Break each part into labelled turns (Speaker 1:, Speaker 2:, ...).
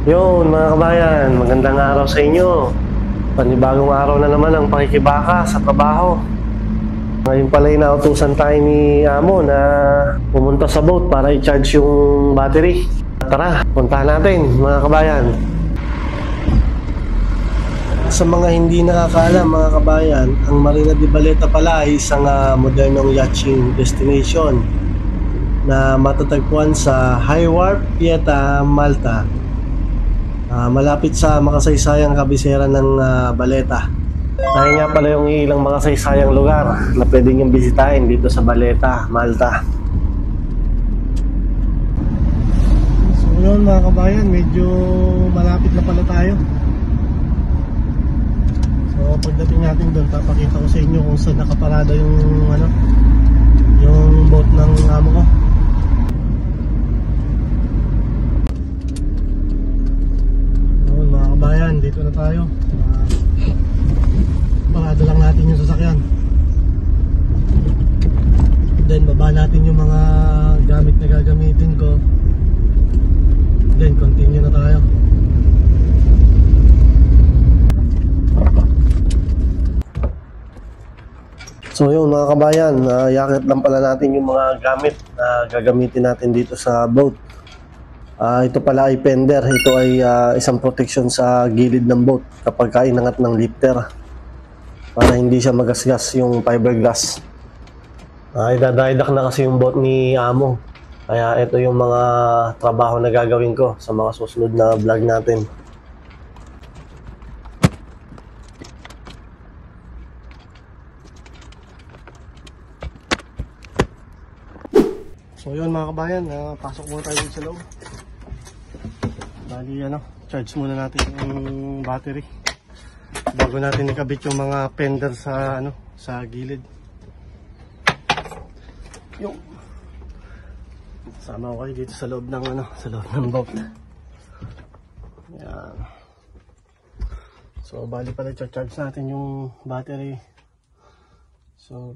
Speaker 1: Yun mga kabayan, magandang araw sa inyo. Panibagong araw na naman ang pakikibaka sa trabaho. Ngayon pala inautusan tayo ni Amo na pumunta sa boat para i-charge yung battery. Tara, puntahan natin mga kabayan. Sa mga hindi nakakaalam mga kabayan, ang Marina de Baleta pala ay isang modernong yachting destination na matatagpuan sa High Wharf, Pieta, Malta. Malapit sa makasaysayang kabisera ng Baleta. Tayo nga pala yung ilang makasaysayang lugar na pwede niyong bisitahin dito sa Baleta, Malta. So yun mga kabayan, medyo malapit na pala tayo. So pagdating natin doon, papakita ko sa inyo kung saan nakaparada yung boat ng amo ko. Bayan, dito na tayo. Parada lang natin yung sasakyan. Then baba natin yung mga gamit na gagamitin ko. Then continue na tayo. So yun mga kabayan, yakit lang pala natin yung mga gamit na gagamitin natin dito sa boat. Ito pala ay fender. Ito ay isang protection sa gilid ng boat kapag inangat ng lifter para hindi siya magasgas yung fiberglass. Idadaydak na kasi yung boat ni Amo, kaya ito yung mga trabaho na gagawin ko sa mga susunod na vlog natin. So yun mga kabayan, pasok muna tayo sa loob. Bali charge muna natin yung battery bago natin ikabit yung mga fender sa sa gilid. Yung sama ko kayo dito sa loob ng sa loob ng boat. Yan. So bali pala charge natin yung battery. So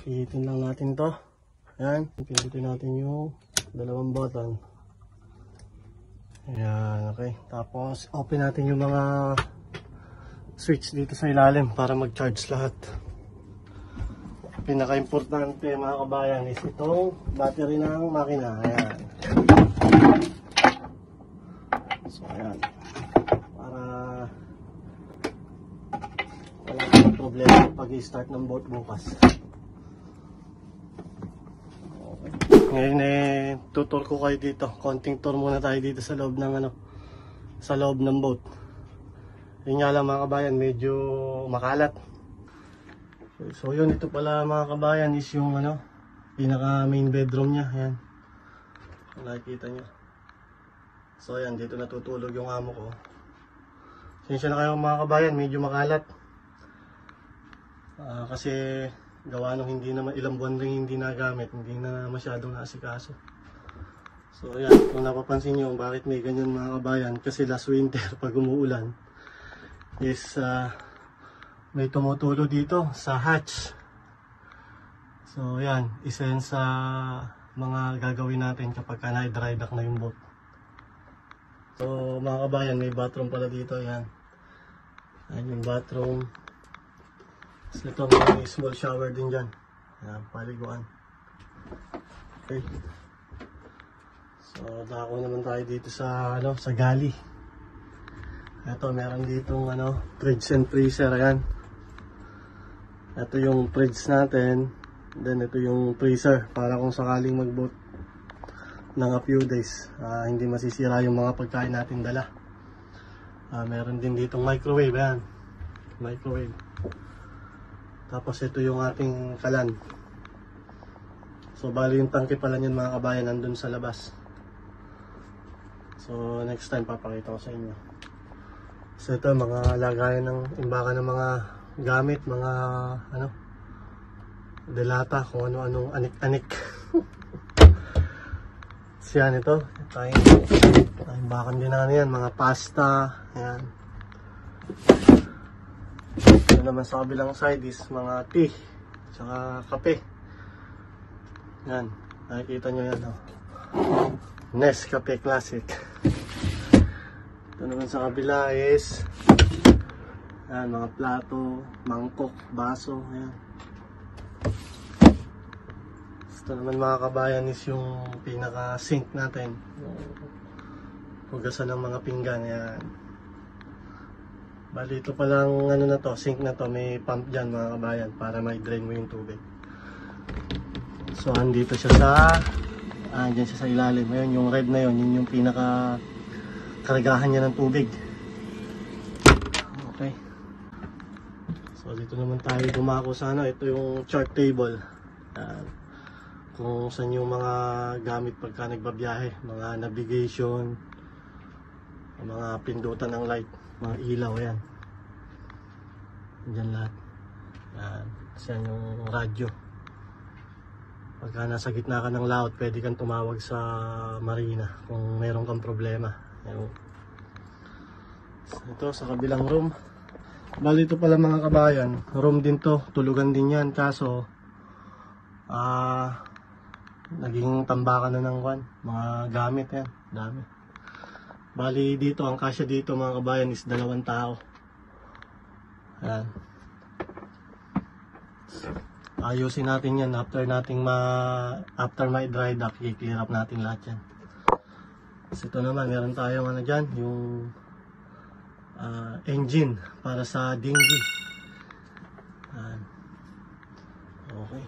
Speaker 1: ihitin lang natin to. Ayan, pindutin natin yung dalawang button. Ayan, okay. Tapos open natin yung mga switch dito sa ilalim para mag-charge lahat. Pinaka-importante mga kabayan is itong battery ng makina. Ayan. So ayan, para wala tayong problema pag i-start ng boat bukas. Ngayon tutor ko kayo dito. Konting tour muna tayo dito sa loob ng sa loob ng boat. Yun nga lang mga kabayan, medyo makalat. So yun, ito pala mga kabayan is yung pinaka main bedroom niya. Ayan. Nakikita niyo. So ayan, dito natutulog yung amo ko. Sinsya na kayo mga kabayan, medyo makalat. Kasi gawa nung hindi naman ilang buwan rin hindi nagamit, hindi na masyadong naasikaso. So ayan, kung napapansin nyo bakit may ganyan mga kabayan, kasi last winter pag umuulan is may tumutulo dito sa hatch. So ayan, isa yan sa mga gagawin natin kapag na-dry dock na yung boat. So mga kabayan, may bathroom pala dito. Ayan, ayan yung bathroom. So ito, may small shower din dyan. Ayan, paliguan. Okay. So dako naman tayo dito sa sa galley. Ito, meron ditong fridge and freezer. Ayan. Ito yung fridge natin. Then ito yung freezer para kung sakaling mag-boat ng a few days, hindi masisira yung mga pagkain natin dala. Meron din ditong microwave. Ayan, microwave. Tapos ito yung ating kalan. So bali yung tangke pala niyan mga kabayan nandun sa labas. So next time papakita ko sa inyo. So ito mga lagayan ng imbaka ng mga gamit, mga delata, kung ano-anong anik-anik. Siyan ito. Imbakan din na yan, mga pasta. Ayan. Ito naman sa kabilang side is mga tea, tsaka kape. Yan, nakikita nyo yan. Nescafe Classic. Ito naman sa kabila is ayan, mga plato, mangkok, baso, ayan. Ito naman mga kabayan is yung pinaka sink natin, hugasan ng mga pinggan, ayan. Bali ito palang ano na to, sink na to, may pump dyan mga kabayan para ma-drain mo yung tubig. So andito siya sa dyan siya sa ilalim. Ayan, yung red na yun, yun yung pinaka karagahan niya ng tubig. Okay. So dito naman tayo dumako sa ano, ito yung chart table. Kung saan yung mga gamit pagka nagbabiyahe, mga navigation, mga pindutan ng light, mga ilaw, ayan. Diyan lahat. Ayan. Kasi yan yung radyo. Pagka nasa gitna ka ng laut, pwede kang tumawag sa marina kung meron kang problema. Ayan. Ito sa kabilang room. Bali ito pala mga kabayan, room din to, tulugan din yan. Kaso naging tambakan na ng mga gamit yan, dami. Bali dito, ang kasya dito mga kabayan is 2 tao. Ayan. Ayusin natin yan after may dry dock, i-clear up natin lahat yan. So ito naman, meron tayong ano dyan, yung engine para sa dinghy. Ayan. Okay.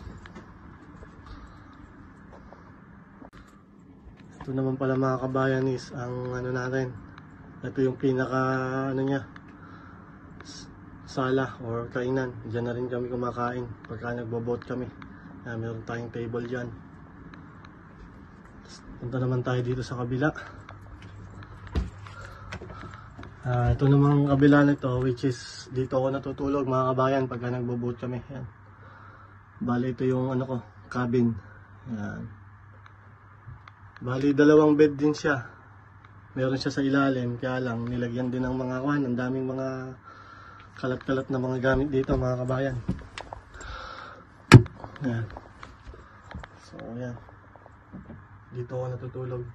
Speaker 1: Ito naman pala mga kabayan is ang ano natin. Ito yung pinaka ano niya, sala or kainan. Diyan na rin kami kumakain pagka nagbo-boat kami. Meron tayong table dyan. Punta naman tayo dito sa kabila. Ito namang kabila nito, which is dito ako natutulog mga kabayan pagka nagbo-boat kami. Yan. Bali ito yung ano ko, cabin. Yan. Bali 2 bed din siya. Meron siya sa ilalim, kaya lang nilagyan din ng mga ang daming mga kalat-kalat na mga gamit dito mga kabayan. Yan. So yan. Dito ako natutulog.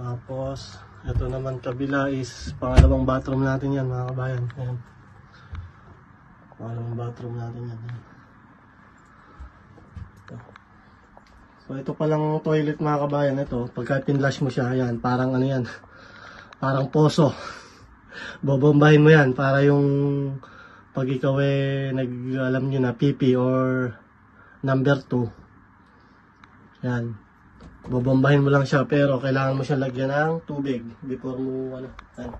Speaker 1: Tapos ito naman kabila is pangalawang bathroom natin yan mga kabayan. Yan. Pangalawang bathroom natin yan. So ito palang toilet mga kabayan, ito pagka pinlash mo siya, ayan, parang ano yan, parang poso. Bobombahin mo yan para yung pag ikaw alam nyo na PP or number 2, yan, bobombahin mo lang siya, pero kailangan mo siya lagyan ng tubig before mo ano, yan.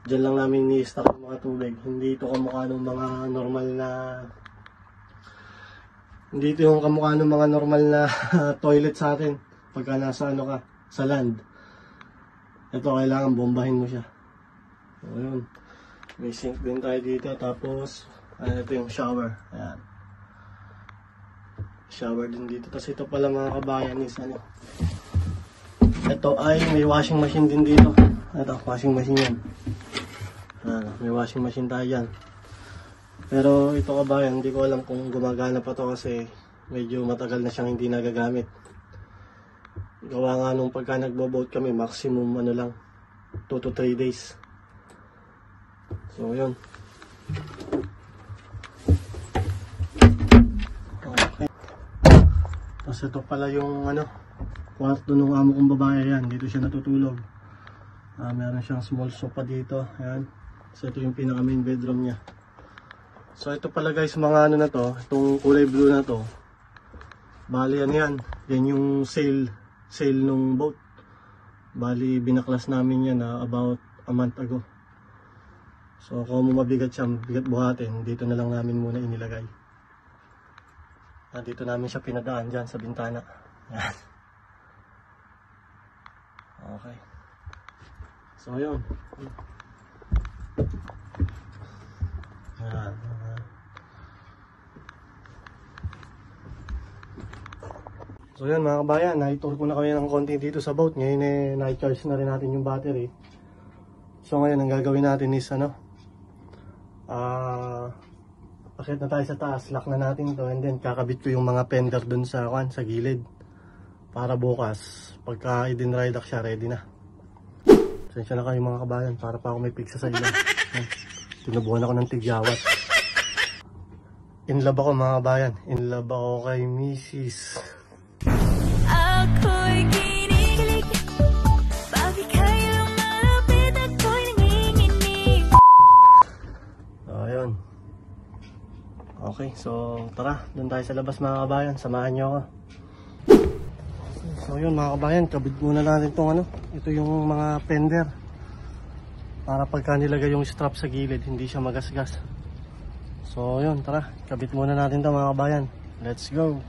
Speaker 1: Diyan lang namin ni-stock ng mga tubig, hindi ito kamukha ng mga normal na Dito yung kamukha ng mga normal na toilet sa atin pagka nasa ano ka, sa land. Ito kailangan bombahin mo siya. So yun. May sink din tayo dito. Tapos ito yung shower. Ayan. Shower din dito. Tapos ito pala mga kabayan is ano. Ito ay may washing machine din dito. Ito, washing machine yan. Ayan, may washing machine tayo dyan. Pero ito kabayan, hindi ko alam kung gumagana pa to kasi medyo matagal na siyang hindi nagagamit. Gawa nga nung pagka nagbo-boat kami, maximum ano lang, 2 to 3 days. So yun. Okay. Tapos ito pala yung ano, kwarto ng amo kong babae yan. Dito siya natutulog. Meron siyang small sofa dito. Ayan. So ito yung pinaka main bedroom niya. So ito pala guys, mga ano na to, itong kulay blue na to. Bali ano yan, yan yung sail nung boat. Bali binaklas namin yan about a month ago. So kung mabigat siya, bigat buhatin, dito na lang namin muna inilagay. Dito namin siya pinadaan dyan sa bintana. Yan. Okay. So yun. Yan. So yan mga kabayan, na-tour ko na kami ng konti dito sa boat. Ngayon na-charge na rin natin yung battery. So ngayon ang gagawin natin is ano, akit na tayo sa taas, lock na natin to, and then kakabit ko yung mga fender dun sa gilid para bukas pagka i-dry dock siya, ready na. Sensya na kayo mga kabayan, para pa ako may pigsa sa ilan. Tinubuhan ako ng tigyawat. In love ako mga kabayan, in love ako kay Mrs.
Speaker 2: Ako'y kinikilig, bakit kayo lumalapit, ako'y nanginginig.
Speaker 1: So ayun. Okay, so tara, doon tayo sa labas mga kabayan, samahan nyo ako. So yun mga kabayan, kabit muna natin itong ito yung mga fender. Para pagka nilagay yung strap sa gilid, hindi siya magasgas. So yun, tara, kabit muna natin ito mga kabayan. Let's go!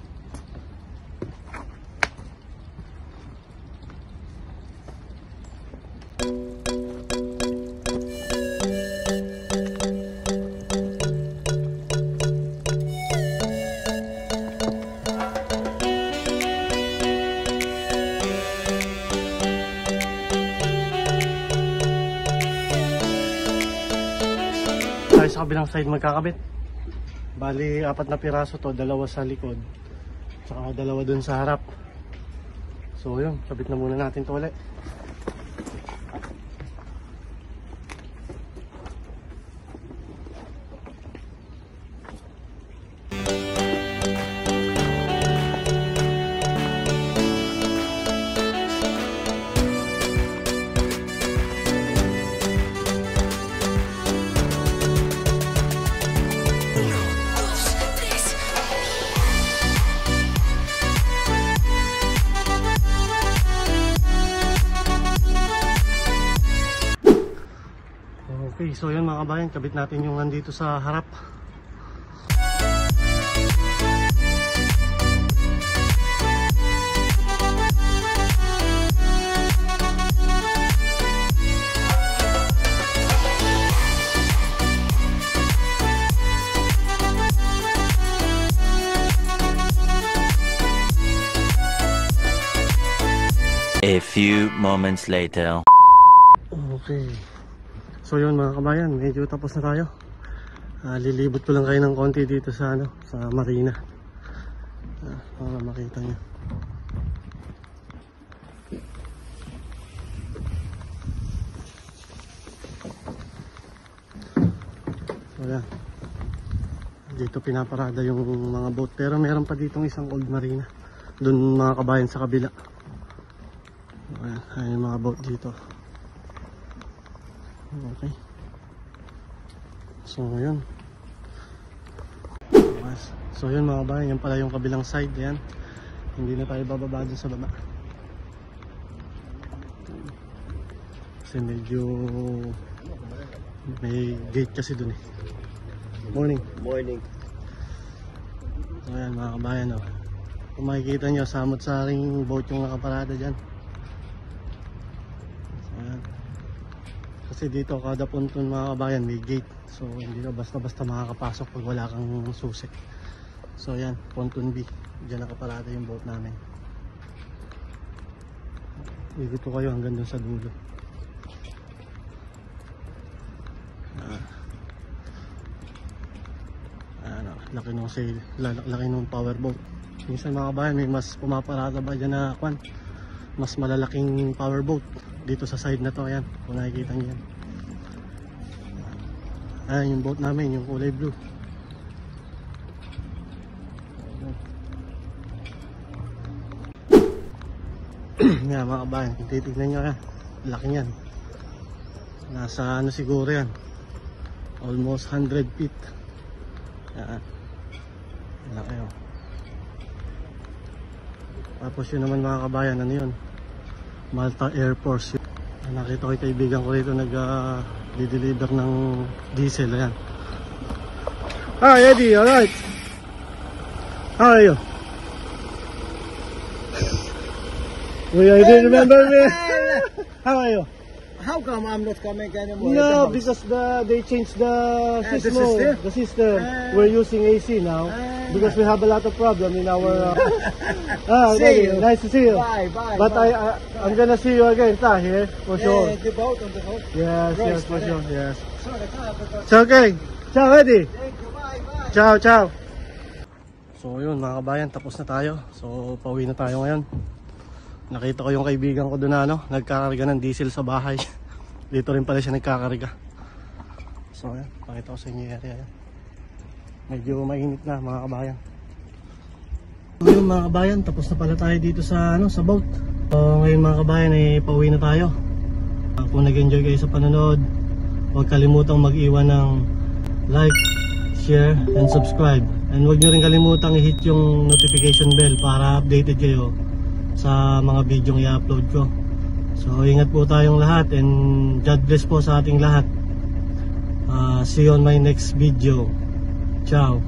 Speaker 1: Tayo sa kabilang side magkakabit. Bali, 4 na piraso to, 2 sa likod, tsaka 2 dun sa harap. So yun, kabit na muna natin to ulit. Okay, so yun mga kabayan, kabit natin yung nandito sa harap.
Speaker 3: A few moments later.
Speaker 1: Okay. So yun mga kabayan, medyo tapos na tayo. Lilibot ko lang kayo ng konti dito sa sa marina. Para makita nyo. So yan. Dito pinaparada yung mga boat. Pero meron pa ditong isang old marina. Doon mga kabayan sa kabila. Ayan yung mga boat dito. Okay. So yun. So yun mga kabayan, yan pala yung kabilang side. Yan. Hindi na tayo bababa dun sa baba. Kasi medyo may gate kasi dun eh. Morning.
Speaker 4: Morning.
Speaker 1: So yan mga kabayan, kung makikita nyo, samot-saring boat yung nakaparada dyan. So yan. Kasi dito kada ponton mga kabayan may gate. So hindi ka basta-basta makakapasok pag wala kang susi. So yan, ponton B. Diyan nakaparada yung boat namin. Ikot ko kayo hanggang dun sa dulo. Laki nung sail, laki nung power boat. Minsan mga kabayan may mas pumaparada ba dyan na mas malalaking power boat dito sa side na to. Ayan, kung nakikita nyo yan. Ayan yung boat namin, yung kulay blue. Yan mga kabayan, kung titignan nyo yan, laki yan. Nasa siguro yan, almost 100 feet. Yan, laki o. Tapos yun naman mga kabayan, ano yun, Malta Air Force. Nakita ko yung kaibigan ko rito nag-deliver ng diesel. Ayan. Hi Eddie, alright. How are you? You didn't remember me? How are you?
Speaker 4: How come I'm not coming anymore?
Speaker 1: No, because they changed the system. The system. We're using AC now because we have a lot of problem in our.
Speaker 4: See you.
Speaker 1: Nice to see you.
Speaker 4: Bye, bye.
Speaker 1: But
Speaker 4: bye.
Speaker 1: I'm gonna see you again, here for sure.
Speaker 4: The boat on the boat.
Speaker 1: Yes,
Speaker 4: Right,
Speaker 1: yes, for
Speaker 4: right.
Speaker 1: sure. Yes.
Speaker 4: Sorry,
Speaker 1: It's okay. Ciao, Eddie.
Speaker 4: Thank you. Bye, bye.
Speaker 1: Ciao, ciao. So yun mga kabayan, tapos na tayo. So pauwi na tayo ngayon. Nakita ko yung kaibigan ko doon nagkakarga ng diesel sa bahay. Dito rin pala siya nagkakarga. So ayan, pakita ko sa inyo yung area. Ayan. Medyo mainit na mga kabayan. So yun mga kabayan, tapos na pala tayo dito sa sa boat. So ngayon mga kabayan pauwi na tayo. Kung nag-enjoy kayo sa panonood, huwag kalimutang mag-iwan ng like, share, and subscribe. And huwag nyo rin kalimutang i-hit yung notification bell para updated kayo sa mga video i-upload ko. So ingat po tayong lahat and God bless po sa ating lahat. See you on my next video. Ciao.